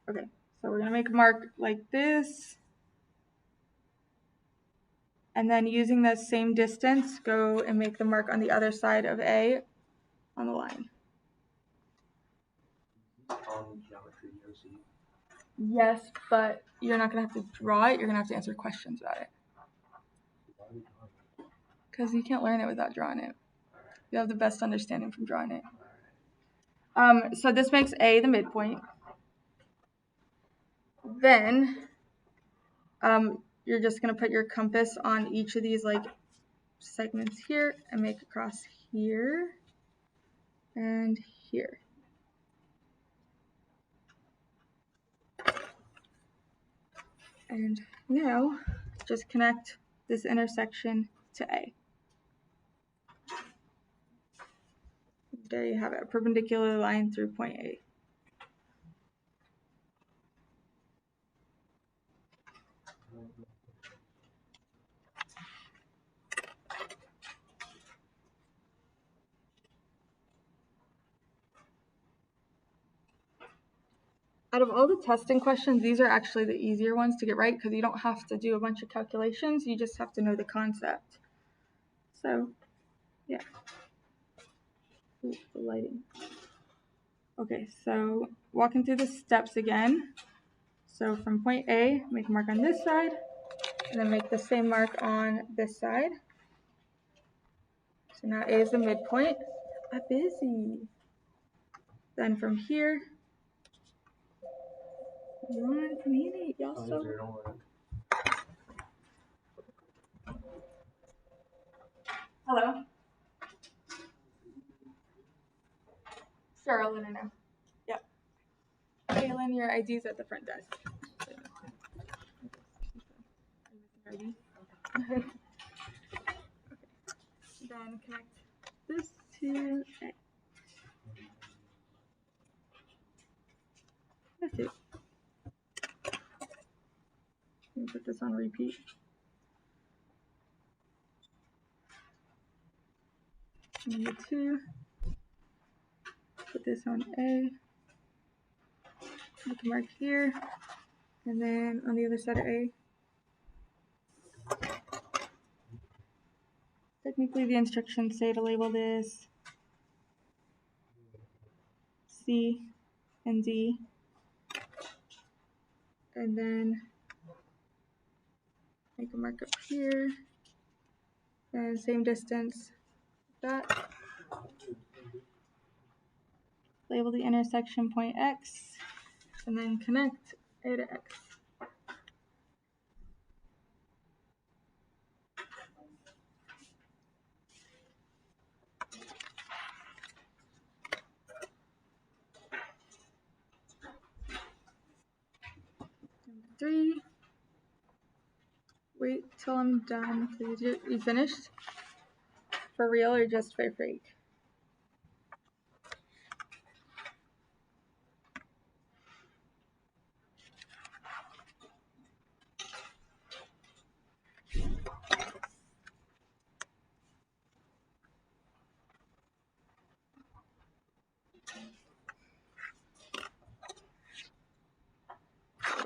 Okay, so we're gonna make a mark like this. And then using the same distance, go and make the mark on the other side of A on the line. Yes, but you're not gonna have to draw it, you're gonna have to answer questions about it. Because you can't learn it without drawing it. You have the best understanding from drawing it. So this makes A the midpoint. Then you're just gonna put your compass on each of these like segments here and make a cross here and here. And now just connect this intersection to A. There you have it, a perpendicular line through point A. Out of all the testing questions, these are actually the easier ones to get right because you don't have to do a bunch of calculations, you just have to know the concept. So, yeah. Ooh, the lighting. Okay, so walking through the steps again. So from point A, make a mark on this side, and then make the same mark on this side. So now A is the midpoint. I'm busy. Then from here, 1 minute, y'all so. Hello? Sure, I'll let her know. Yep. Kaylin, your ID's at the front desk. Ready? Okay. Then connect this to A. That's it. Let me put this on repeat. Number 2. Put this on A. Make a mark here. And then on the other side of A. Technically, the instructions say to label this C and D. And then make a mark up here. And same distance, like that. Label the intersection point X. And then connect A to X. Number 3. Wait till I'm done. You finished? For real or just for freak?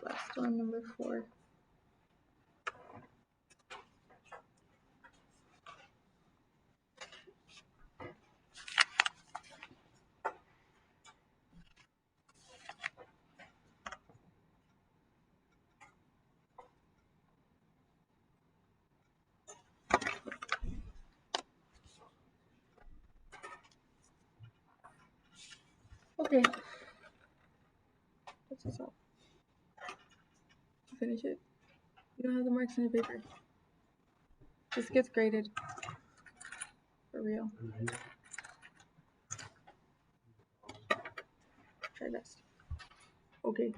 Last one, number 4. Okay. What's this up? Finish it. You don't have the marks on your paper. This gets graded. For real. Try best. Okay.